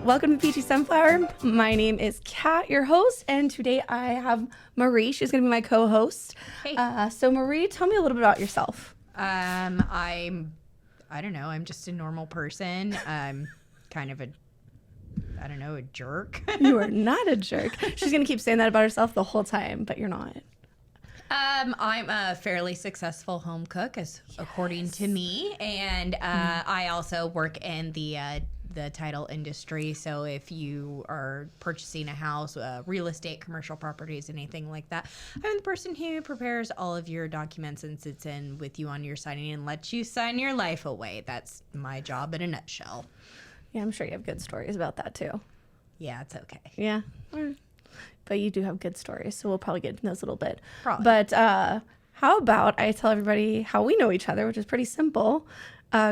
Welcome to Peachy Sunflower. My name is Kat, your host, and today I have Marie. She's going to be my co-host. Hey. So Marie, tell me a little bit about yourself. I don't know. I'm just a normal person. I'm kind of a jerk. You are not a jerk. She's going to keep saying that about herself the whole time, but you're not. I'm a fairly successful home cook, according to me, and I also work in the title industry. So if you are purchasing a house, real estate, commercial properties, anything like that, I'm the person who prepares all of your documents and sits in with you on your signing and lets you sign your life away. That's my job in a nutshell. Yeah, I'm sure you have good stories about that too. Yeah, it's okay. Yeah. But you do have good stories, so we'll probably get into those a little bit. Probably. But how about I tell everybody how we know each other, which is pretty simple.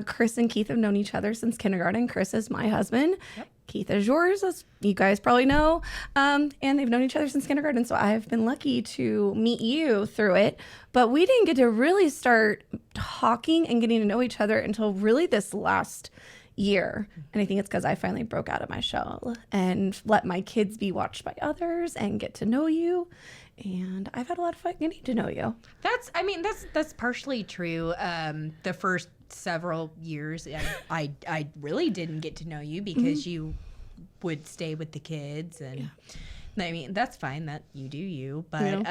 Chris and Keith have known each other since kindergarten. Chris is my husband. Yep. Keith is yours, as you guys probably know. And they've known each other since kindergarten, so I've been lucky to meet you through it. But we didn't get to really start talking and getting to know each other until really this last year. And I think it's because I finally broke out of my shell and let my kids be watched by others and get to know you. And I've had a lot of fun getting to know you. That's partially true. The first several years, I really didn't get to know you because you would stay with the kids, and I mean that's fine that you do you, but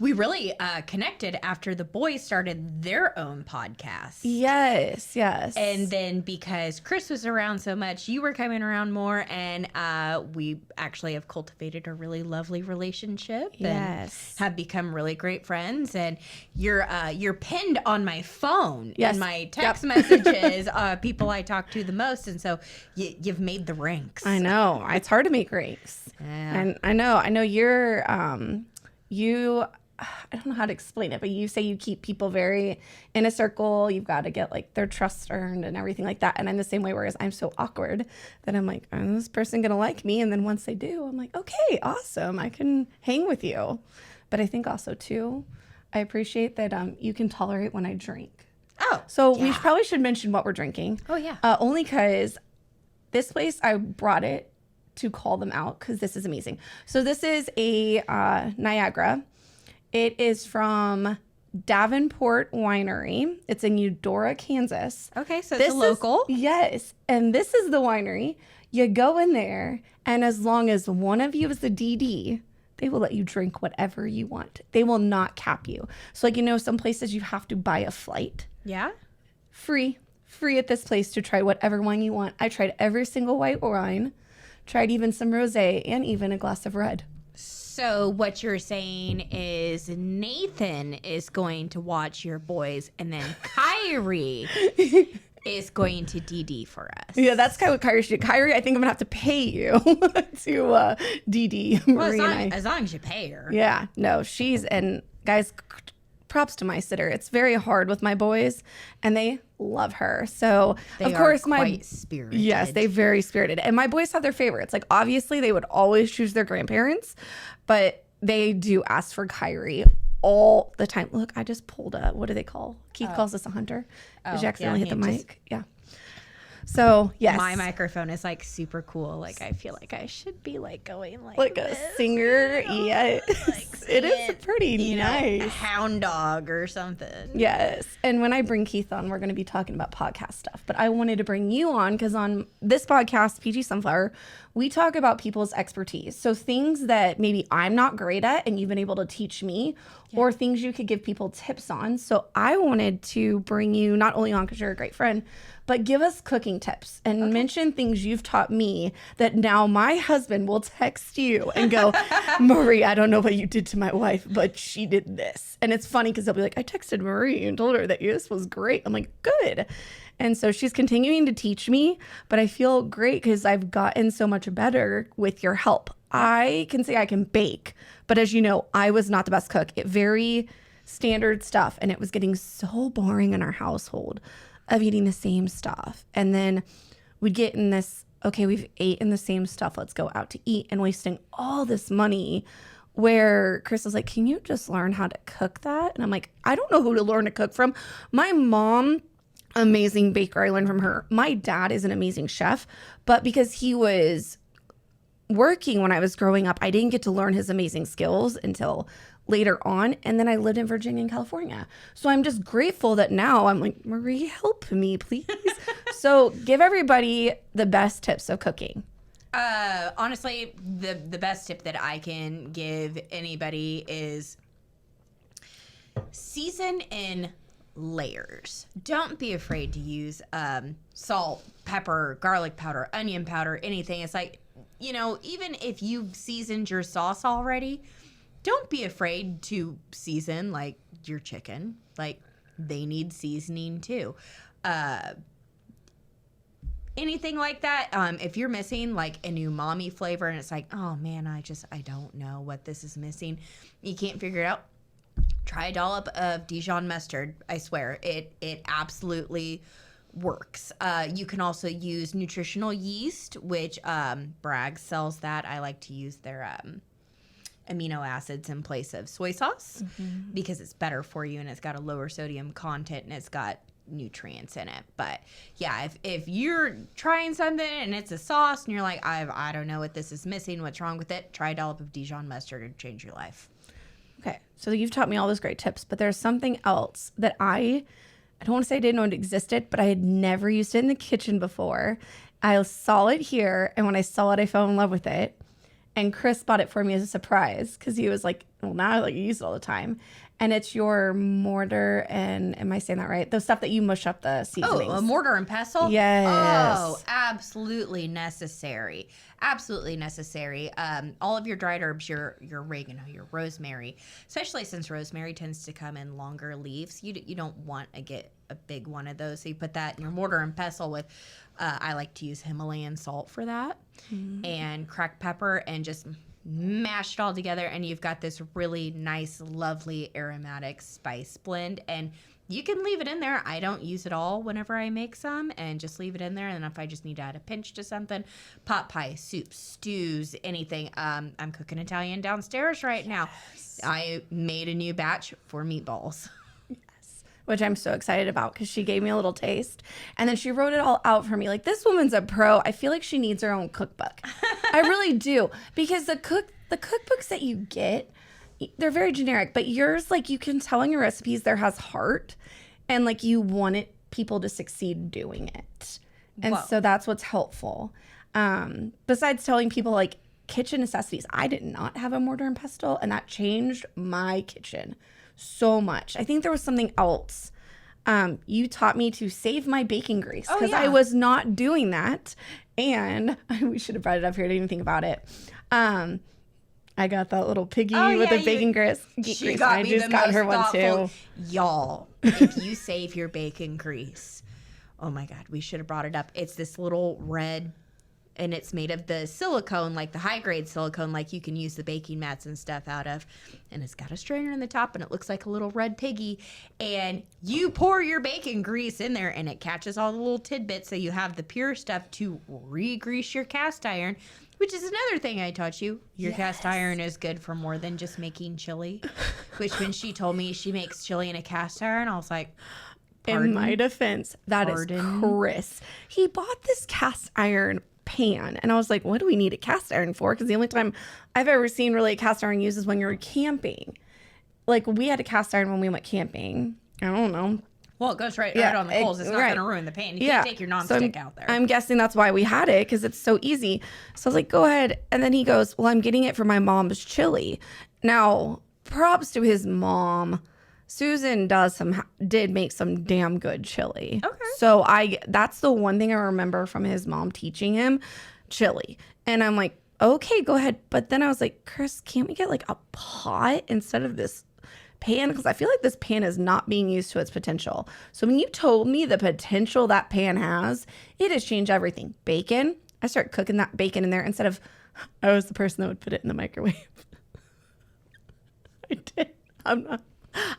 we really connected after the boys started their own podcast. Yes. And then because Chris was around so much, you were coming around more, and we actually have cultivated a really lovely relationship. Yes. And have become really great friends. And you're pinned on my phone in my text messages, people I talk to the most. And so you've made the ranks. I know. It's hard to make ranks. Yeah. And I know you're, I don't know how to explain it, but you say you keep people very in a circle. You've got to get like their trust earned and everything like that. And I'm the same way, whereas I'm so awkward that I'm like, is this person going to like me? And then once they do, I'm like, okay, awesome. I can hang with you. But I think also too, I appreciate that you can tolerate when I drink. Oh, so we probably should mention what we're drinking. Oh, yeah. Only because this place, I brought it to call them out because this is amazing. So this is a Niagara. It is from Davenport Winery. It's in Eudora, Kansas. Okay, so it's a local. Yes. And this is the winery. You go in there, and as long as one of you is a DD, they will let you drink whatever you want. They will not cap you. So, like, some places you have to buy a flight. Yeah? Free at this place to try whatever wine you want. I tried every single white wine, tried even some rosé, and even a glass of red. So what you're saying is Nathan is going to watch your boys, and then Kyrie is going to DD for us. Yeah, that's kind of what Kyrie should do. Kyrie, I think I'm going to have to pay you to DD Marie and I. As long as you pay her. Yeah, no, and guys, props to my sitter. It's very hard with my boys, and they love her. So they of course are quite spirited. Yes, they're very spirited. And my boys have their favorites. Like obviously they would always choose their grandparents, but they do ask for Kyrie all the time. Look, I just pulled a, what do they call? Keith calls us a hunter. Did you accidentally hit the mic? Yeah. So, yes. My microphone is like super cool. Like I feel like I should be like going like a singer. Yes. Like it is pretty nice. A hound dog or something. Yes. And when I bring Keith on, we're going to be talking about podcast stuff. But I wanted to bring you on because on this podcast, Peachy Sunflower, we talk about people's expertise. So things that maybe I'm not great at and you've been able to teach me, or things you could give people tips on. So I wanted to bring you not only on because you're a great friend, but give us cooking tips and mention things you've taught me that now my husband will text you and go, Marie, I don't know what you did to my wife, but she did this. And it's funny because they'll be like, I texted Marie and told her that this was great. I'm like, good. And so she's continuing to teach me, but I feel great because I've gotten so much better with your help. I can say I can bake, but as you know, I was not the best cook. It very standard stuff, and it was getting so boring in our household of eating the same stuff. And then we'd get in this, okay, we've eaten the same stuff, let's go out to eat, and wasting all this money, where Chris was like, can you just learn how to cook that? And I'm like, I don't know who to learn to cook from. My mom amazing baker. I learned from her. My dad is an amazing chef, but because he was working when I was growing up, I didn't get to learn his amazing skills until later on. And then I lived in Virginia and California. So I'm just grateful that now I'm like, Marie, help me, please. So give everybody the best tips of cooking. Honestly, the best tip that I can give anybody is season in layers. Don't be afraid to use salt, pepper, garlic powder, onion powder, anything. It's like, you know, even if you've seasoned your sauce already, don't be afraid to season like your chicken. Like, they need seasoning too. Anything like that. If you're missing like a new umami flavor and it's like, oh man, I don't know what this is missing. You can't figure it out. Try a dollop of Dijon mustard. I swear, it absolutely works. You can also use nutritional yeast, which Bragg sells that. I like to use their amino acids in place of soy sauce because it's better for you and it's got a lower sodium content and it's got nutrients in it. But yeah, if you're trying something and it's a sauce and you're like, I don't know what this is missing, what's wrong with it, try a dollop of Dijon mustard to change your life. Okay, so you've taught me all those great tips, but there's something else that I don't want to say I didn't know it existed, but I had never used it in the kitchen before. I saw it here, and when I saw it, I fell in love with it. And Chris bought it for me as a surprise because he was like, well, now I use it all the time. And it's your mortar and, am I saying that right? The stuff that you mush up the seasonings. Oh, a mortar and pestle? Yes. Oh, absolutely necessary. Absolutely necessary. All of your dried herbs, your oregano, your rosemary, especially since rosemary tends to come in longer leaves. You don't want to get a big one of those. So you put that in your mortar and pestle with, I like to use Himalayan salt for that, and cracked pepper, and just mash it all together, and you've got this really nice, lovely aromatic spice blend. And you can leave it in there. I don't use it all whenever I make some, and just leave it in there. And if I just need to add a pinch to something, pot pie, soups, stews, anything. I'm cooking Italian downstairs right now. I made a new batch for meatballs. Which I'm so excited about because she gave me a little taste. And then she wrote it all out for me. Like, this woman's a pro. I feel like she needs her own cookbook. I really do. Because the cookbooks that you get, they're very generic. But yours, like, you can tell in your recipes there has heart. And, like, you want people to succeed doing it. And so that's what's helpful. Besides telling people, like, kitchen necessities. I did not have a mortar and pestle. And that changed my kitchen so much. I think there was something else. You taught me to save my baking grease because I was not doing that. And we should have brought it up here. I didn't even think about it. I got that little piggy with the baking grease. She got me the most thoughtful. Y'all, if you save your bacon grease, oh my God, we should have brought it up. It's this little red, and it's made of the silicone, like the high-grade silicone, like you can use the baking mats and stuff out of. And it's got a strainer in the top, and it looks like a little red piggy. And you pour your bacon grease in there, and it catches all the little tidbits, so you have the pure stuff to re-grease your cast iron, which is another thing I taught you. Your cast iron is good for more than just making chili. Which, when she told me she makes chili in a cast iron, I was like, pardon? In my defense, that is Chris. He bought this cast iron pan, and I was like, what do we need a cast iron for? Because the only time I've ever seen really a cast iron used is when you're camping. Like, we had a cast iron when we went camping. I don't know. Well, it goes right on the coals. It's not going to ruin the pan. You can't take your nonstick out there. I'm guessing that's why we had it, because it's so easy. So I was like, go ahead. And then he goes, well, I'm getting it for my mom's chili. Now, props to his mom. Susan did make some damn good chili. Okay. So that's the one thing I remember from his mom teaching him, chili. And I'm like, okay, go ahead. But then I was like, Chris, can't we get like a pot instead of this pan? Because I feel like this pan is not being used to its potential. So when you told me the potential that pan has, it has changed everything. Bacon, I started cooking that bacon in there instead of, I was the person that would put it in the microwave. I did.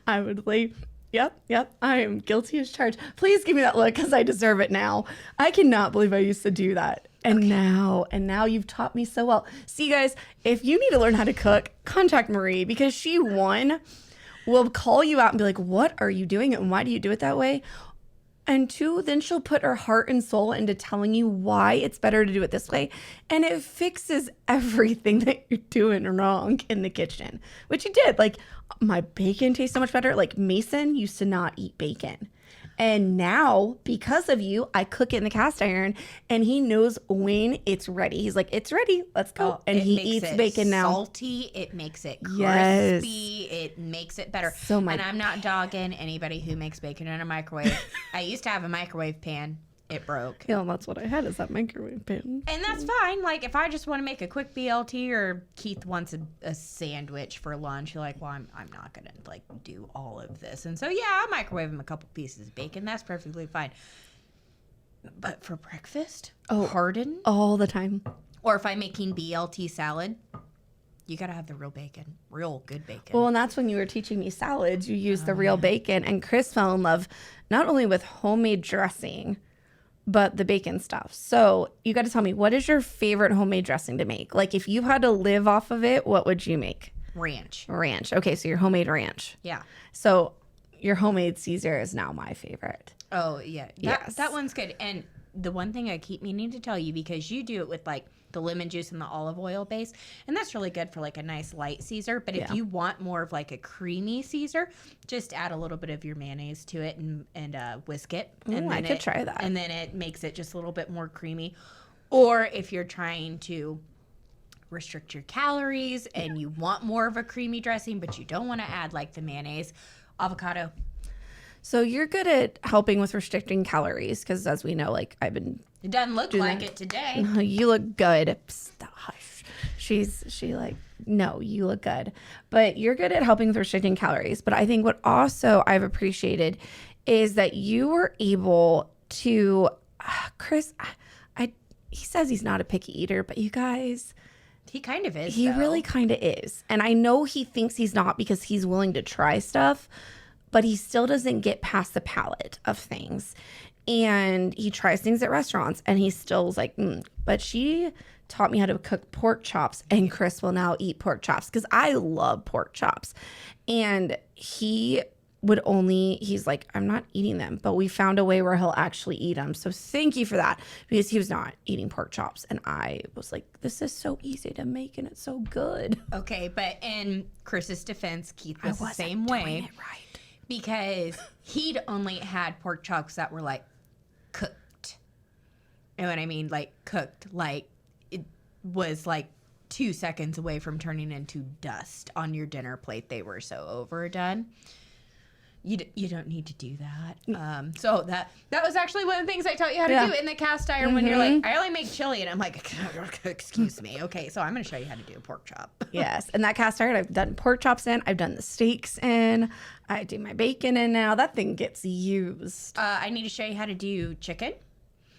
I would leave. Yep. I am guilty as charged. Please give me that look because I deserve it now. I cannot believe I used to do that. And now you've taught me so well. See, guys, if you need to learn how to cook, contact Marie, because she will call you out and be like, what are you doing and why do you do it that way? And two, then she'll put her heart and soul into telling you why it's better to do it this way. And it fixes everything that you're doing wrong in the kitchen, which you did. Like, my bacon tastes so much better. Like, Mason used to not eat bacon. And now, because of you, I cook it in the cast iron, and he knows when it's ready. He's like, it's ready. Let's go. Oh, and he eats bacon now. Salty. It makes it crispy. Yes. It makes it better. So and I'm not dogging anybody who makes bacon in a microwave. I used to have a microwave pan. It broke. Yeah, that's what I had, is that microwave pan. And that's fine. Like, if I just want to make a quick BLT, or Keith wants a sandwich for lunch, you're like, well, I'm not going to, like, do all of this. And so, yeah, I'll microwave him a couple pieces of bacon. That's perfectly fine. But for breakfast, harden. All the time. Or if I'm making BLT salad, you got to have the real bacon. Real good bacon. Well, and that's when you were teaching me salads. You used the real bacon. And Chris fell in love not only with homemade dressing, but the bacon stuff. So you got to tell me, what is your favorite homemade dressing to make? Like, if you had to live off of it, what would you make? Ranch. Ranch. Okay, so your homemade ranch. Yeah. So your homemade Caesar is now my favorite. Oh, yeah. Yes. That one's good. And the one thing I keep meaning to tell you, because you do it with, like, the lemon juice and the olive oil base, and that's really good for, like, a nice light Caesar. But if you want more of, like, a creamy Caesar, just add a little bit of your mayonnaise to it and whisk it. And I could try that. And then it makes it just a little bit more creamy. Or if you're trying to restrict your calories and you want more of a creamy dressing, but you don't want to add, like, the mayonnaise, avocado. So you're good at helping with restricting calories, because as we know, like, I've been... It doesn't look like it today. You look good. Psst, hush. No, you look good. But you're good at helping with restricting calories. But I think what also I've appreciated is that you were able to, Chris, he says he's not a picky eater, but you guys... He kind of is, He really kind of is. And I know he thinks he's not, because he's willing to try stuff, but he still doesn't get past the palate of things. And he tries things at restaurants, and he still's like, But she taught me how to cook pork chops, and Chris will now eat pork chops, because I love pork chops. And he's like, I'm not eating them. But we found a way where he'll actually eat them. So thank you for that, because he was not eating pork chops. And I was like, this is so easy to make, and it's so good. Okay, but in Chris's defense, Keith was the same way. It right. Because he'd only had pork chops that were, like, cooked. You know what I mean? Like, cooked. Like, it was, like, 2 seconds away from turning into dust on your dinner plate. They were so overdone. You don't need to do that. So that was actually one of the things I taught you how to do in the cast iron. When you're like, I only make chili, and I'm like, excuse me. Okay, so I'm going to show you how to do a pork chop. Yes, and that cast iron, I've done pork chops in. I've done the steaks in. I do my bacon in now. That thing gets used. I need to show you how to do chicken.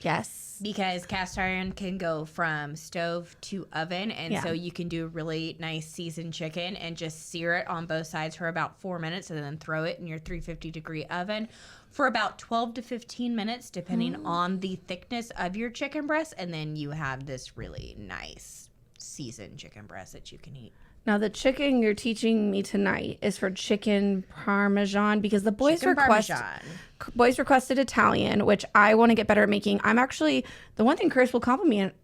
Yes. Because cast iron can go from stove to oven, and so you can do a really nice seasoned chicken and just sear it on both sides for about 4 minutes, and then throw it in your 350-degree oven for about 12 to 15 minutes, depending on the thickness of your chicken breast, and then you have this really nice seasoned chicken breast that you can eat. Now, the chicken you're teaching me tonight is for chicken parmesan, because the boys requested Italian, which I want to get better at making. I'm actually, the one thing Chris will compliment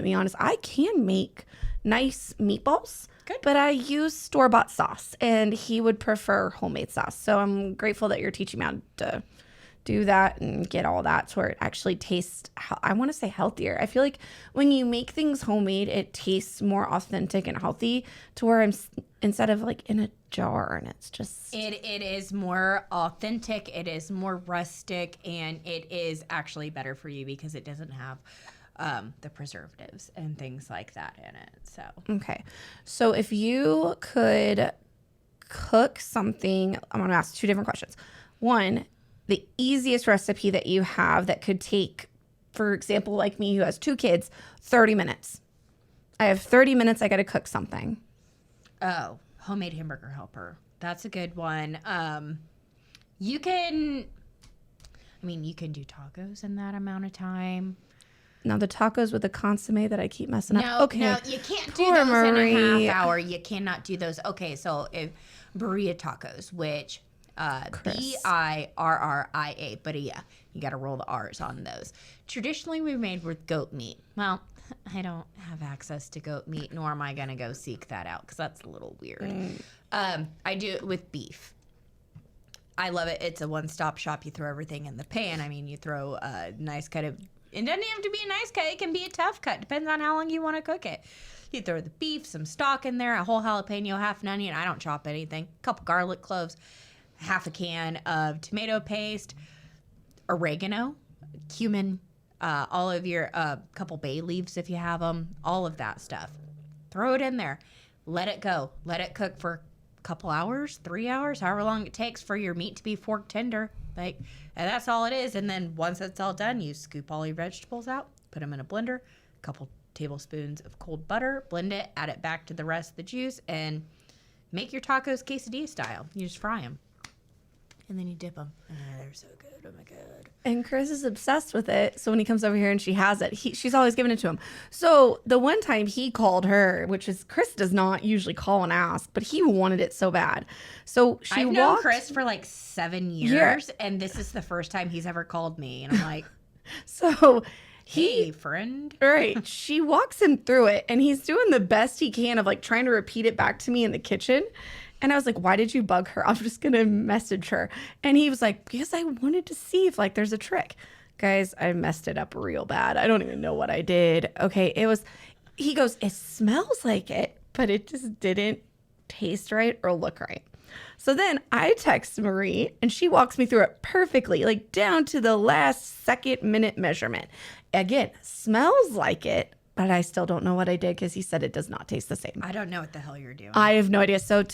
me on is I can make nice meatballs. Good. But I use store-bought sauce, and he would prefer homemade sauce. So I'm grateful that you're teaching me how to do that and get all that to where it actually tastes, I want to say, healthier. I feel like when you make things homemade, it tastes more authentic and healthy, to where I'm, instead of like in a jar, and it's just... It is more authentic, it is more rustic, and it is actually better for you because it doesn't have the preservatives and things like that in it. So okay. So if you could cook something, I'm going to ask 2 different questions. One, the easiest recipe that you have that could take, for example, like me who has 2 kids, 30 minutes. I have 30 minutes. I got to cook something. Oh, homemade hamburger helper. That's a good one. You can do tacos in that amount of time. Now, the tacos with the consomme that I keep messing up. Okay. No, you can't do those in a half hour. You cannot do those. Okay, so if burrito tacos, which Birria. But yeah, you got to roll the R's on those. Traditionally, we made with goat meat. Well, I don't have access to goat meat, nor am I going to go seek that out because that's a little weird. I do it with beef. I love it. It's a one-stop shop. You throw everything in the pan. I mean, you throw a nice cut of... It doesn't have to be a nice cut. It can be a tough cut. Depends on how long you want to cook it. You throw the beef, some stock in there, a whole jalapeno, half an onion. I don't chop anything. A couple garlic cloves, half a can of tomato paste, oregano, cumin, all of your couple bay leaves if you have them, all of that stuff. Throw it in there. Let it go. Let it cook for a couple hours, 3 hours, however long it takes for your meat to be fork tender. And that's all it is. And then once it's all done, you scoop all your vegetables out, put them in a blender, a couple tablespoons of cold butter, blend it, add it back to the rest of the juice, and make your tacos quesadilla style. You just fry them. And then you dip them. They're so good. Oh, my God. And Chris is obsessed with it. So when he comes over here and she has it, she's always giving it to him. So the one time he called her, which is Chris does not usually call and ask, but he wanted it so bad. So I've known Chris for like 7 years, and this is the first time he's ever called me. And I'm like, so... Hey, friend. Right. She walks him through it, and he's doing the best he can of like trying to repeat it back to me in the kitchen. And I was like, why did you bug her? I'm just going to message her. And he was like, because I wanted to see if like there's a trick. Guys, I messed it up real bad. I don't even know what I did. Okay. He goes, it smells like it, but it just didn't taste right or look right. So then I text Marie and she walks me through it perfectly, like down to the last second minute measurement. Again, smells like it, but I still don't know what I did because he said it does not taste the same. I don't know what the hell you're doing. I have no idea. So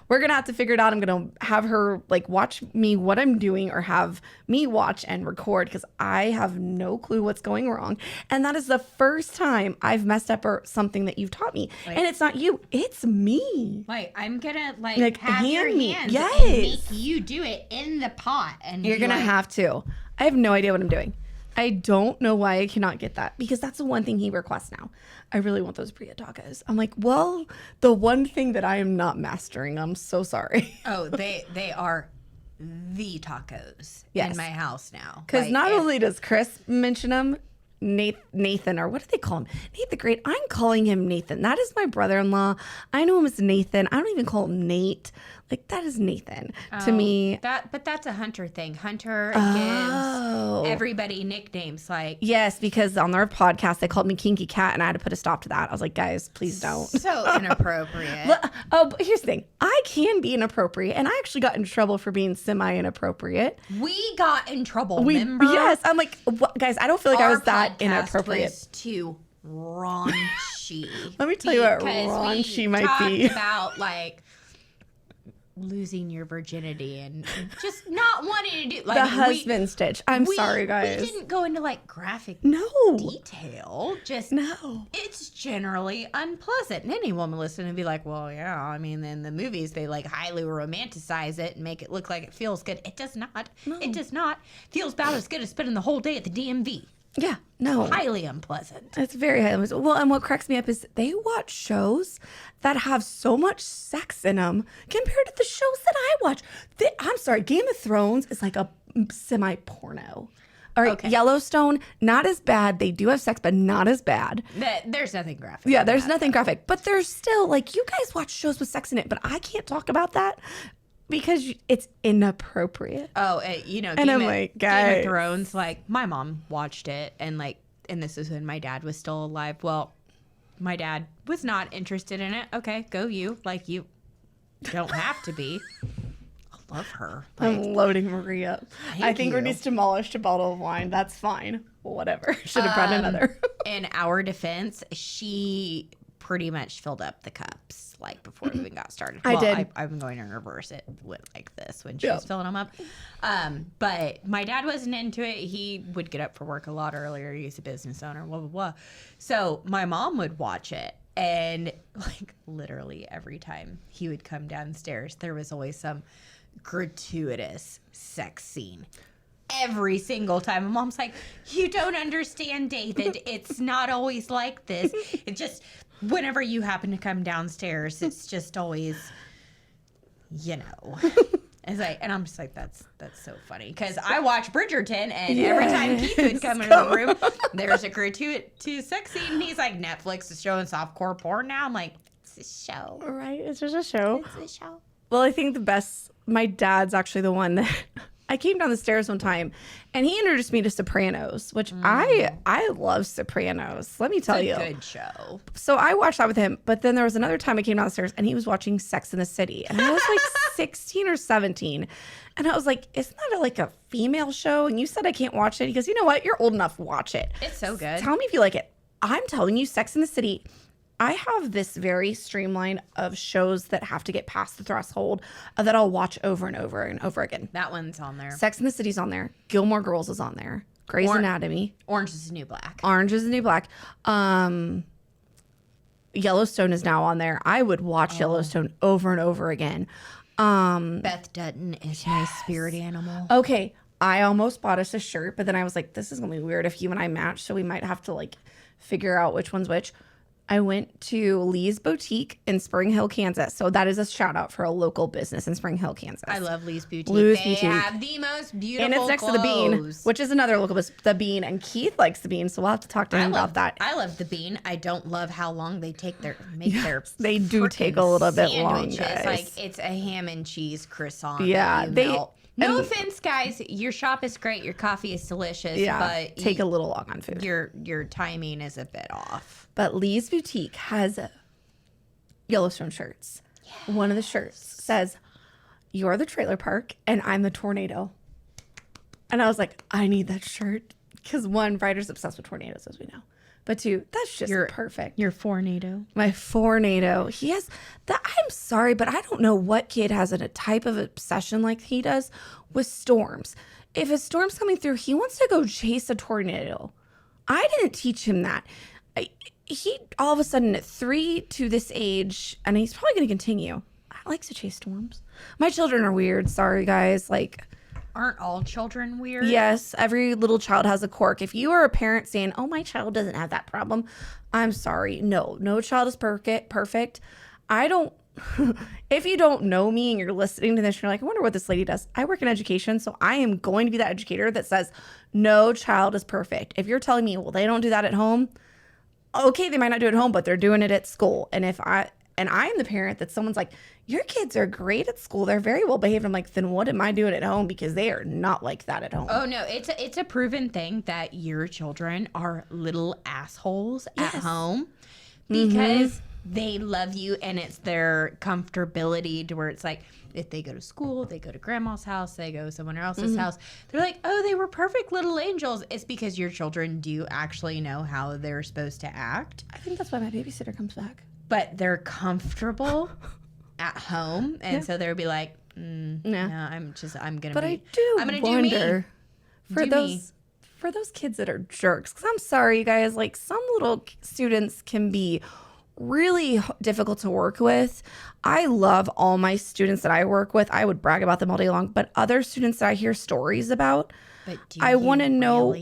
we're going to have to figure it out. I'm going to have her like watch me what I'm doing or have me watch and record because I have no clue what's going wrong. And that is the first time I've messed up or something that you've taught me. And it's not you. It's me. Like, I'm going to like have your hands yes. and make you do it in the pot. And you're going to have to. I have no idea what I'm doing. I don't know why I cannot get that because that's the one thing he requests now. I really want those birria tacos. I'm like, well, the one thing that I am not mastering. I'm so sorry. Oh, they are the tacos in my house now. Because not only does Chris mention them, Nathan, or what do they call him? Nate the Great. I'm calling him Nathan. That is my brother-in-law. I know him as Nathan. I don't even call him Nate. Like, that is Nathan to me. But that's a Hunter thing. Hunter gives everybody nicknames. Like, yes, because on their podcast, they called me Kinky Cat, and I had to put a stop to that. I was like, guys, please don't. So inappropriate. But here's the thing. I can be inappropriate, and I actually got in trouble for being semi-inappropriate. We got in trouble, remember? Yes. I'm like, what? Guys, I don't feel like I was that inappropriate. Was too raunchy. Let me tell you what raunchy might be. About, like, losing your virginity and just not wanting to do like the husband stitch. I'm sorry, guys. We didn't go into like graphic detail. Just it's generally unpleasant. And any woman listening would be like, well, yeah, I mean, in the movies they like highly romanticize it and make it look like it feels good. It does not. No. It does not. Feels about as good as spending the whole day at the DMV. Yeah, no. Highly unpleasant. It's very highly unpleasant. Well, and what cracks me up is they watch shows that have so much sex in them compared to the shows that I watch. I'm sorry, Game of Thrones is like a semi-porno. All right, okay. Yellowstone, not as bad. They do have sex, but not as bad. There's nothing graphic. Yeah, there's nothing graphic. But there's still, like, you guys watch shows with sex in it, but I can't talk about that. Because it's inappropriate. Oh, Game of Thrones, like, my mom watched it, and this is when my dad was still alive. Well, my dad was not interested in it. Okay, go you. Like, you don't have to be. I love her. Like, I'm loading Marie up. I think we need to demolish a bottle of wine. That's fine. Whatever. Should have brought another. In our defense, she pretty much filled up the cups like before we even got started. I did. I'm going to reverse it with like this when she was filling them up. But my dad wasn't into it. He would get up for work a lot earlier. He's a business owner, blah, blah, blah. So my mom would watch it. And like literally every time he would come downstairs, there was always some gratuitous sex scene. Every single time. My mom's like, you don't understand, David. It's not always like this. It just, whenever you happen to come downstairs, it's just always, It's like, and I'm just like, that's so funny because I watch Bridgerton, and every time Keith would come into the room, there's a gratuitous sex scene, and he's like, Netflix is showing softcore porn now. I'm like, it's a show, right? It's just a show. It's a show. Well, I think the best. My dad's actually the one that I came down the stairs one time, and he introduced me to Sopranos, which I love Sopranos. Let me tell you, good show. So I watched that with him, but then there was another time I came down the stairs, and he was watching Sex in the City, and I was like 16 or 17, and I was like, "Isn't that like a female show?" And you said I can't watch it. He goes, "You know what? You're old enough. Watch it. It's so good. Tell me if you like it." I'm telling you, Sex in the City. I have this very streamline of shows that have to get past the threshold that I'll watch over and over and over again. That one's on there. Sex and the City's on there. Gilmore Girls is on there. Grey's Anatomy. Orange is the New Black. Orange is the New Black. Yellowstone is now on there. I would watch Yellowstone over and over again. Beth Dutton is my spirit animal. Okay. I almost bought us a shirt, but then I was like, this is going to be weird if you and I match, so we might have to like figure out which one's which. I went to Lee's Boutique in Spring Hill, Kansas. So that is a shout out for a local business in Spring Hill, Kansas. I love Lee's Boutique. Boutique. Have the most beautiful and it's next to the Bean, which is another local business. The Bean, and Keith likes the Bean, so we'll have to talk to him about that. I love the Bean. I don't love how long they take their They do take a little bit long, guys. Like it's a ham and cheese croissant. Yeah, no offense, guys. Your shop is great. Your coffee is delicious. Yeah, but take a little long on food. Your timing is a bit off. But Lee's Boutique has Yellowstone shirts. Yeah. One of the shirts says, "You're the trailer park and I'm the tornado." And I was like, I need that shirt. Because one, Ryder's obsessed with tornadoes, as we know. But two, that's just perfect. Your tornado. My tornado. He has that. I'm sorry, but I don't know what kid has a type of obsession like he does with storms. If a storm's coming through, he wants to go chase a tornado. I didn't teach him that. He all of a sudden at 3 to this age, and he's probably going to continue, likes to chase storms. My children are weird. Sorry, guys. Like, aren't all children weird? Yes, every little child has a quirk. If you are a parent saying, "Oh, my child doesn't have that problem," I'm sorry. No child is perfect. I don't. If you don't know me and you're listening to this, you're like, I wonder what this lady does. I work in education, so I am going to be that educator that says no child is perfect. If you're telling me, well, they don't do that at home. Okay, they might not do it at home, but they're doing it at school. And I am the parent that someone's like, your kids are great at school. They're very well behaved. I'm like, then what am I doing at home? Because they are not like that at home. Oh, no. It's a proven thing that your children are little assholes at home because they love you, and it's their comfortability to where it's like, if they go to school, they go to grandma's house, they go someone else's house, they're like, oh, they were perfect little angels. It's because your children do actually know how they're supposed to act. I think that's why my babysitter comes back. But they're comfortable at home, and so they'll be like, no, I'm gonna. But I do wonder for those kids that are jerks. Because I'm sorry, you guys. Like, some little students can be really difficult to work with. I love all my students that I work with. I would brag about them all day long. But other students that I hear stories about, I want to know.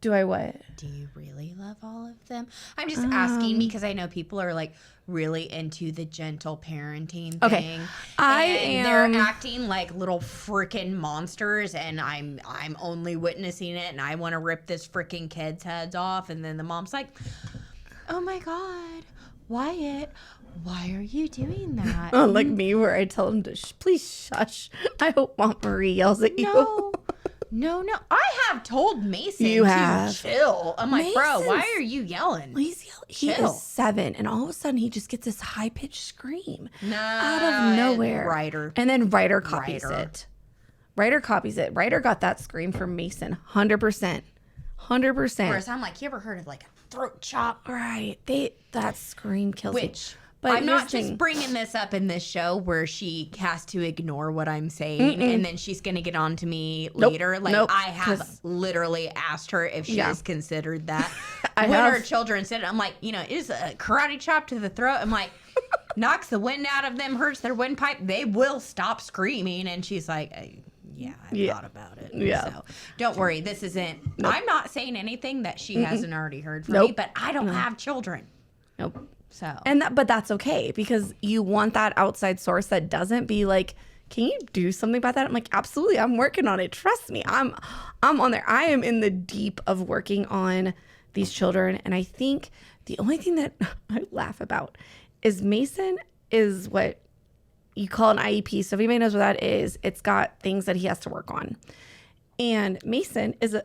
Do I what? Do you really love all of them? I'm just asking because I know people are like really into the gentle parenting thing. Okay. They're acting like little freaking monsters, and I'm only witnessing it, and I want to rip this freaking kid's heads off. And then the mom's like, oh my God, Wyatt, why are you doing that? Like me, where I tell him to please shush. I hope Aunt Marie yells at you. No. I have told Mason to chill. I'm like, bro, why are you yelling? He is 7, and all of a sudden he just gets this high-pitched scream out of nowhere. And then Ryder copies it. Ryder got that scream from Mason, 100%. 100%. Whereas I'm like, you ever heard of like a throat chop? Right. That scream kills me. But I'm not just bringing this up in this show where she has to ignore what I'm saying and then she's going to get on to me later. I have literally asked her if she has considered that. Her children said it, I'm like, it is a karate chop to the throat. I'm like, knocks the wind out of them, hurts their windpipe. They will stop screaming. And she's like, I thought about it. Yeah. So don't worry. This isn't, I'm not saying anything that she hasn't already heard from me, but I don't have children. Nope. So but that's okay, because you want that outside source that doesn't be like can you do something about that? I'm like, absolutely. I'm working on it. Trust me. I'm on there. I am in the deep of working on these children. And I think the only thing that I laugh about is Mason is what you call an IEP. So if anybody knows what that is, it's got things that he has to work on. And Mason is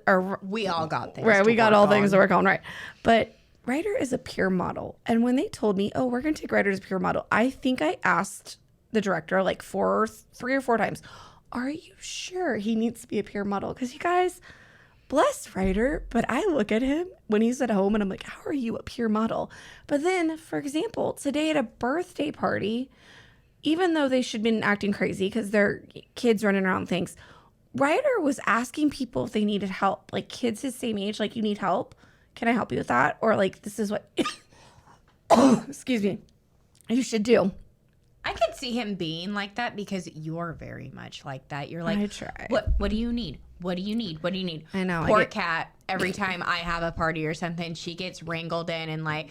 we all got things. Right, we got all things to on. work on, right? But Ryder is a peer model. And when they told me, oh, we're going to take Ryder as a peer model, I think I asked the director like 3 or 4 times, are you sure he needs to be a peer model? Because you guys, bless Ryder, but I look at him when he's at home and I'm like, how are you a peer model? But then, for example, today at a birthday party, even though they should have been acting crazy because they're kids running around things, Ryder was asking people if they needed help, like kids his same age, like, you need help? Can I help you with that? Or like, this is what, excuse me, you should do. I could see him being like that because you're very much like that. You're like, I try. What do you need? What do you need? What do you need? I know. Poor Kat, every time I have a party or something, she gets wrangled in and like,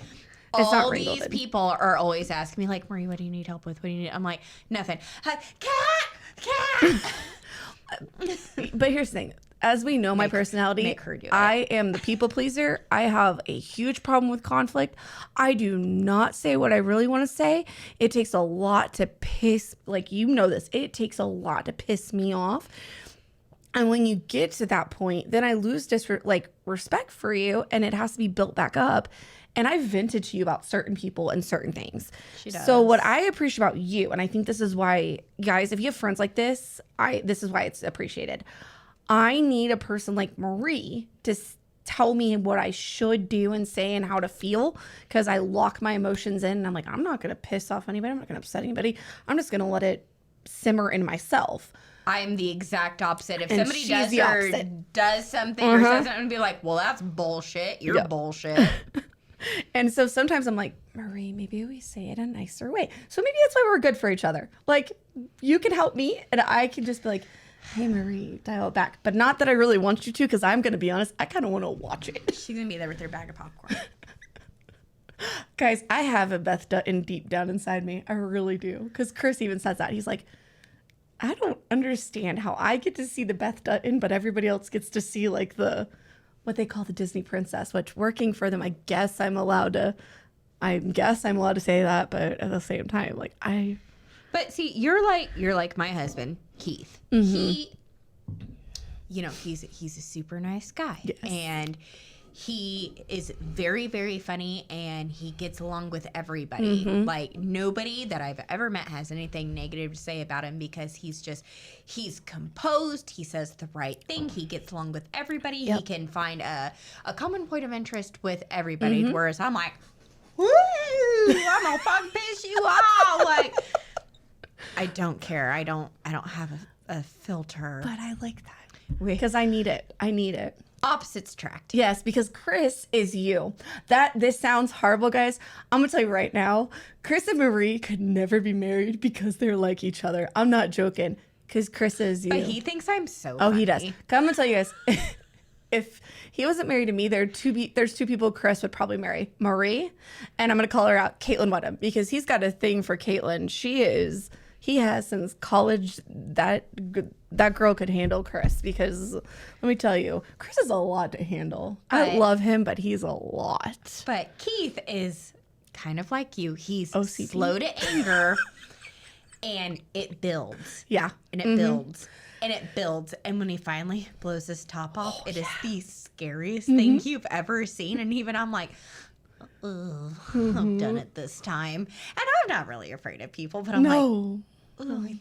It's not all wrangled these in. people are always asking me like, Marie, what do you need help with? What do you need? I'm like, nothing. Kat! But here's the thing. As we know my personality, make her do it. I am the people pleaser. I have a huge problem with conflict. I do not say what I really want to say. It takes a lot to piss, like, you know this. It takes a lot to piss me off. And when you get to that point, then I lose respect for you, and it has to be built back up. And I've vented to you about certain people and certain things. She does. So what I appreciate about you, and I think this is why, guys, if you have friends like this, this is why it's appreciated. I need a person like Marie to tell me what I should do and say and how to feel, because I lock my emotions in and I'm like, I'm not going to piss off anybody. I'm not going to upset anybody. I'm just going to let it simmer in myself. I'm the exact opposite. If And somebody she's the opposite. does something or says something, and be like, well, that's bullshit. You're bullshit. And so sometimes I'm like, Marie, maybe we say it a nicer way. So maybe that's why we're good for each other. Like, you can help me and I can just be like, hey, Marie, dial it back. But not that I really want you to, because I'm going to be honest, I kind of want to watch it. She's going to be there with her bag of popcorn. Guys, I have a Beth Dutton deep down inside me. I really do. Because Chris even says that. He's like, I don't understand how I get to see the Beth Dutton, but everybody else gets to see like what they call the Disney princess, which working for them, I guess I'm allowed to say that, but at the same time, like But see, you're like my husband, Keith. Mm-hmm. He's a super nice guy. Yes. And he is very, very funny, and he gets along with everybody. Mm-hmm. Like, nobody that I've ever met has anything negative to say about him, because he's composed. He says the right thing. He gets along with everybody. Yep. He can find a common point of interest with everybody. Mm-hmm. Whereas I'm like, woo, I'm gonna fuck piss you off. Like, I don't care. I don't have a filter. but I like that because I need it. Opposites attract. Yes, because Chris is you. This sounds horrible, guys. I'm gonna tell you right now, Chris and Marie could never be married because they're like each other. I'm not joking, because Chris is you. But he thinks I'm so Oh, funny. he does. I'm gonna tell you guys, if he wasn't married to me, there's 2 people Chris would probably marry. Marie, and I'm gonna call her out, Caitlin Wedham, because he's got a thing for Caitlin. He has since college. That girl could handle Chris, because let me tell you, Chris is a lot to handle. I love him, but he's a lot. But Keith is kind of like you. He's OCD. slow to anger, and it builds. Yeah. And it builds. And it builds. And when he finally blows his top off, it is the scariest thing you've ever seen. And even I'm like, ugh, I've done it this time. And I'm not really afraid of people, but I'm like, oh,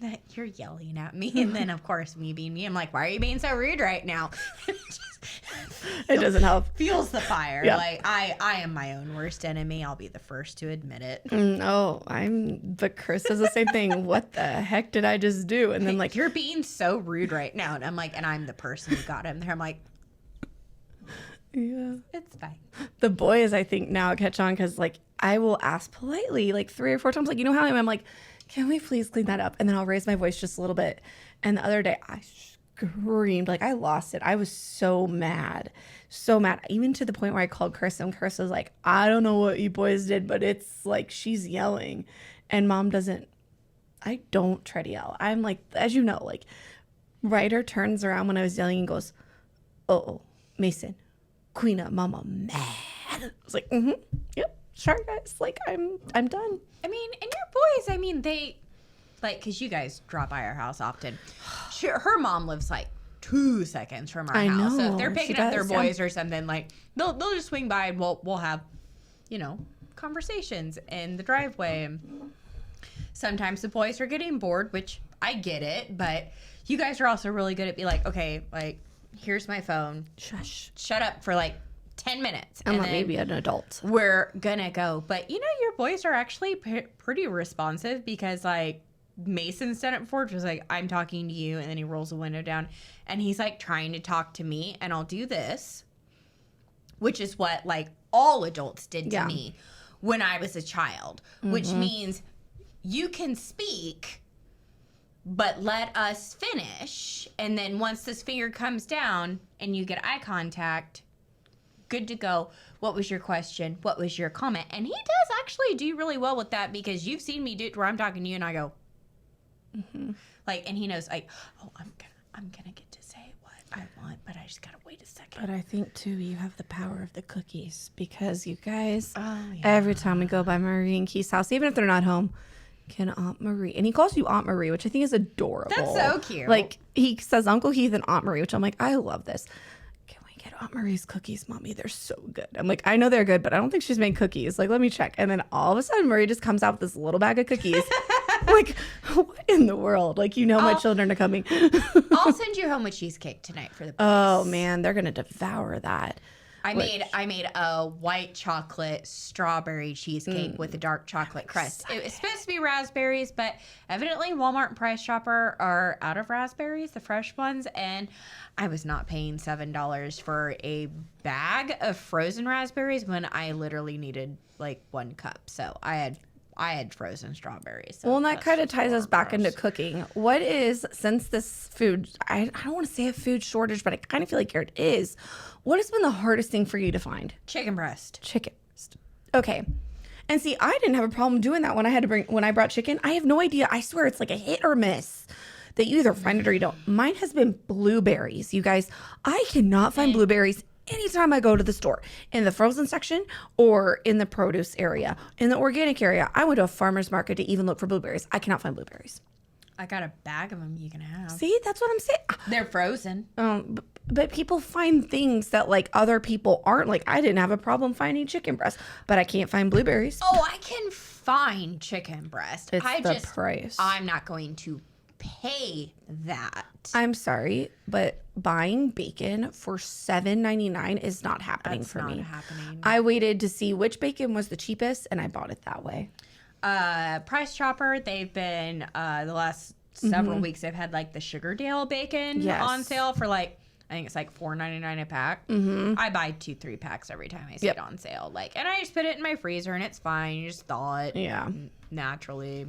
that you're yelling at me. And then, of course, me being me, I'm like, why are you being so rude right now? It doesn't help. Feels the fire. Yeah. Like, I am my own worst enemy. I'll be the first to admit it. No, but Chris does the same thing. What the heck did I just do? And then like, you're being so rude right now. And I'm like, and I'm the person who got him there. I'm like, yeah, it's fine. the boys, I think, now catch on, because like I will ask politely like 3 or 4 times, like, you know how I'm like, can we please clean that up? And then I'll raise my voice just a little bit. And the other day I screamed, like I lost it. I was so mad, even to the point where I called Chris, and Chris was like, I don't know what you boys did, but it's like she's yelling, and Mom doesn't. I don't try to yell. I'm like, as you know, like Ryder turns around when I was yelling and goes, "Oh, Mason, Queena, Mama, mad." I was like, yep, sorry guys, like I'm done. I mean, and your boys, I mean, they, like, because you guys drop by our house often. Her mom lives like 2 seconds from our house. So if they're picking up their boys or something, like, they'll just swing by and we'll have, you know, conversations in the driveway. And sometimes the boys are getting bored, which I get it, but you guys are also really good at being like, okay, like, here's my phone. Shush. Shut up for like 10 minutes. I'm not maybe an adult. We're gonna go. But, you know, your boys are actually pretty responsive because, like, Mason's done it before, just like, I'm talking to you, and then he rolls the window down, and he's, like, trying to talk to me, and I'll do this, which is what, like, all adults did to me when I was a child, which means you can speak, but let us finish, and then once this finger comes down and you get eye contact, good to go. What was your question? What was your comment? And he does actually do really well with that, because you've seen me do it where I'm talking to you and I go, like, and he knows, like, oh, I'm gonna get to say what I want, but I just gotta wait a second. But I think too, you have the power of the cookies, because you guys, every time we go by Marie and Keith's house, even if they're not home, can Aunt Marie, and he calls you Aunt Marie, which I think is adorable. That's so cute. Like, he says Uncle Heath and Aunt Marie, which I'm like, I love this. Can we get Aunt Marie's cookies, Mommy? They're so good. I'm like, I know they're good, but I don't think she's made cookies. Like, let me check. And then all of a sudden, Marie just comes out with this little bag of cookies. Like, what in the world? Like, you know, my children are coming. I'll send you home a cheesecake tonight for the boys. Oh man, they're gonna devour that. I made a white chocolate strawberry cheesecake with a dark chocolate crust. It was supposed to be raspberries, but evidently Walmart and Price Chopper are out of raspberries, the fresh ones, and I was not paying $7 for a bag of frozen raspberries when I literally needed like 1 cup. So I had frozen strawberries. So well, and that kind of ties us back into cooking. What is, since this food, I don't want to say a food shortage, but I kind of feel like it is. What has been the hardest thing for you to find? Chicken breast. Chicken breast. Okay. And see, I didn't have a problem doing that when I brought chicken. I have no idea. I swear it's like a hit or miss that you either find it or you don't. Mine has been blueberries. You guys, I cannot find blueberries anytime I go to the store, in the frozen section or in the produce area. In the organic area, I went to a farmer's market to even look for blueberries. I cannot find blueberries. I got a bag of them you can have. See, that's what I'm saying. They're frozen. But people find things that like other people aren't. Like, I didn't have a problem finding chicken breast, but I can't find blueberries. Oh, I can find chicken breast. It's price. I'm not going to pay that. I'm sorry, but buying bacon for $7.99 is not happening for me. That's not happening. I waited to see which bacon was the cheapest, and I bought it that way. Price Chopper, they've been the last several weeks, they've had like the Sugardale bacon on sale for like, I think it's like $4.99 a pack. I buy 2-3 packs every time I see it on sale. Like, and I just put it in my freezer and it's fine. You just thaw it naturally.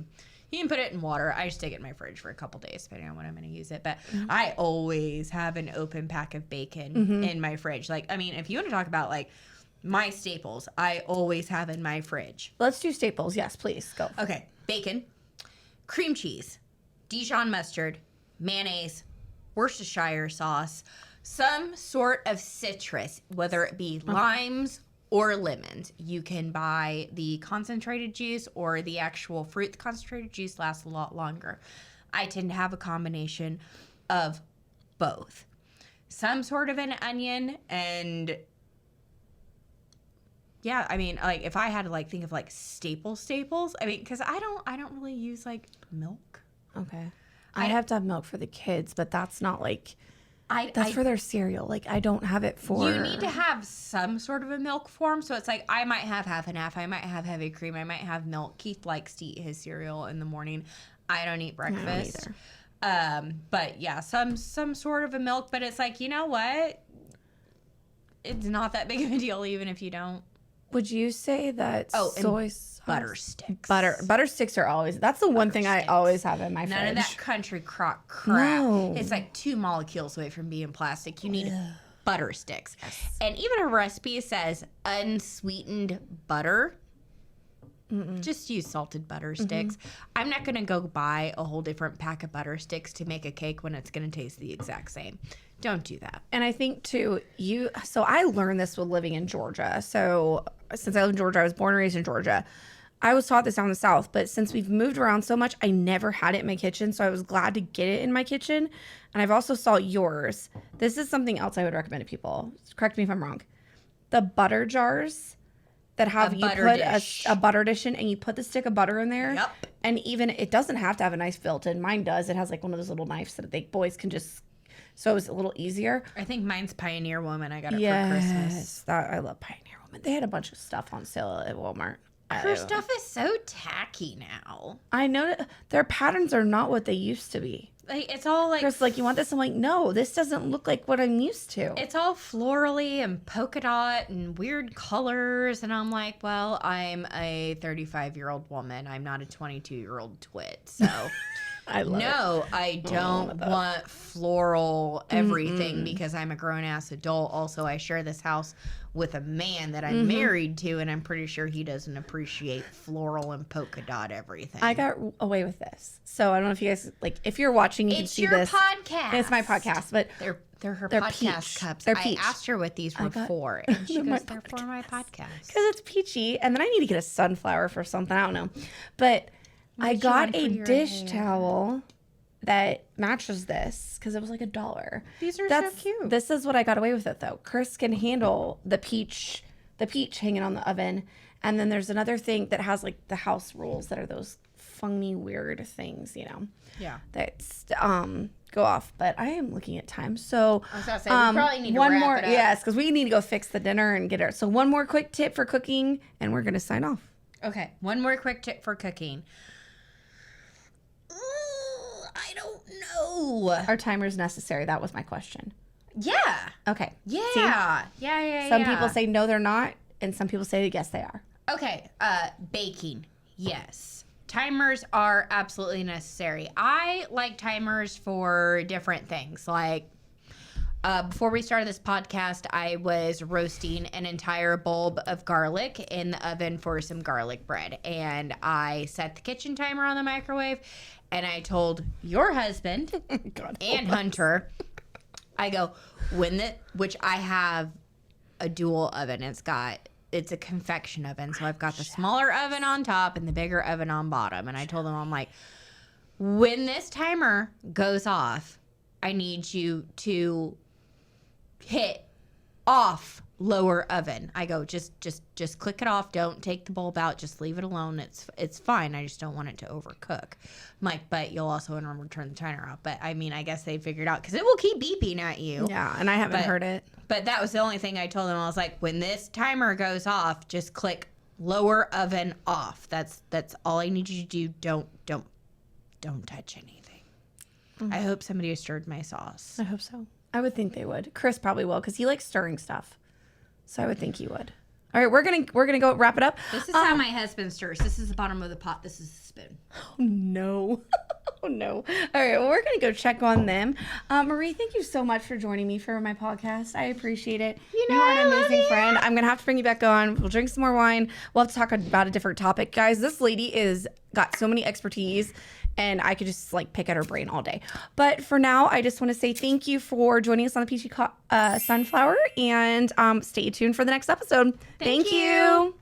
You can put it in water. I just stick it in my fridge for a couple days, depending on when I'm going to use it. But I always have an open pack of bacon in my fridge. Like, I mean, if you want to talk about like my staples, I always have in my fridge. Let's do staples. Yes, please. Go. Okay. Bacon, cream cheese, Dijon mustard, mayonnaise, Worcestershire sauce, some sort of citrus, whether it be limes or lemons. You can buy the concentrated juice or the actual fruit. The concentrated juice lasts a lot longer. I tend to have a combination of both. Some sort of an onion, and yeah, I mean, like, if I had to like think of like staples, I mean, because I don't really use like milk. Okay. I have to have milk for the kids, but that's not like, that's for their cereal. Like, I don't have it for... You need to have some sort of a milk form. So it's like, I might have half and half. I might have heavy cream. I might have milk. Keith likes to eat his cereal in the morning. I don't eat breakfast. I don't either. But yeah, some sort of a milk. But it's like, you know what? It's not that big of a deal even if you don't. Would you say that soy sauce? Butter sticks. Butter sticks are always, that's the one thing I always have in my fridge. None of that country crap. No. It's like 2 molecules away from being plastic. You need butter sticks. Yes. And even a recipe says unsweetened butter. Just use salted butter sticks. I'm not going to go buy a whole different pack of butter sticks to make a cake when it's going to taste the exact same. Don't do that. And I think too, so I learned this with living in Georgia. So since I live in Georgia, I was born and raised in Georgia. I was taught this down in the South, but since we've moved around so much, I never had it in my kitchen. So I was glad to get it in my kitchen. And I've also saw yours. This is something else I would recommend to people. Correct me if I'm wrong. The butter jars that have you put a butter dish in, and you put the stick of butter in there. Yep. And even it doesn't have to have a knife built in. Mine does. It has like one of those little knives that the boys can just, so it's a little easier. I think mine's Pioneer Woman. I got it for Christmas. I love Pioneer Woman. They had a bunch of stuff on sale at Walmart. Her stuff is so tacky now. I know their patterns are not what they used to be. Like, it's all like... Chris, like, you want this? I'm like, no, this doesn't look like what I'm used to. It's all florally and polka dot and weird colors. And I'm like, well, I'm a 35-year-old woman. I'm not a 22-year-old twit. So... I don't want floral everything because I'm a grown-ass adult. Also, I share this house with a man that I'm married to, and I'm pretty sure he doesn't appreciate floral and polka dot everything. I got away with this. So I don't know if you guys, like, if you're watching, you can see this. It's your podcast. It's my podcast, but they're her they're podcast peach. cups. They're I peach. asked her what these were for, and she goes, they're for my podcast. Because it's peachy, and then I need to get a sunflower for something. I don't know. But I got a dish towel that matches this because it was like $1. These are so cute. This is what I got away with it though. Chris can handle the peach hanging on the oven, and then there's another thing that has like the house rules that are those funny weird things, you know. Yeah. That's go off. But I am looking at time, so I was gonna say we probably need to wrap it up. Yes, because we need to go fix the dinner and get it. So one more quick tip for cooking, and we're gonna sign off. Okay, one more quick tip for cooking. I don't know. Are timers necessary? That was my question. Yeah. Okay. Yeah. See? Yeah. Some people say no, they're not, and some people say yes, they are. Okay. Baking. Yes. Timers are absolutely necessary. I like timers for different things. Like, before we started this podcast, I was roasting an entire bulb of garlic in the oven for some garlic bread. And I set the kitchen timer on the microwave. And I told your husband and Hunter, I go, which I have a dual oven. It's a convection oven. So I've got the smaller oven on top and the bigger oven on bottom. And I told them, I'm like, when this timer goes off, I need you to hit off lower oven. I go, just click it off. Don't take the bulb out. Just leave it alone. It's fine. I just don't want it to overcook. I'm like, but you'll also remember to turn the timer off. But I mean, I guess they figured out because it will keep beeping at you. Yeah, and I haven't heard it. But that was the only thing I told them. I was like, when this timer goes off, just click lower oven off. That's all I need you to do. Don't touch anything. I hope somebody has stirred my sauce. I hope so. I would think they would. Chris probably will because he likes stirring stuff. So I would think he would. All right, we're gonna go wrap it up. This is how my husband stirs. This is the bottom of the pot. This is the spoon. Oh no. Oh no. All right, well, we're gonna go check on them. Marie, thank you so much for joining me for my podcast. I appreciate it. You are an amazing friend. I'm gonna have to bring you back on. We'll drink some more wine. We'll have to talk about a different topic. Guys, this lady got so many expertise, and I could just like pick at her brain all day. But for now, I just want to say thank you for joining us on the Peachy Sunflower, and stay tuned for the next episode. Thank you.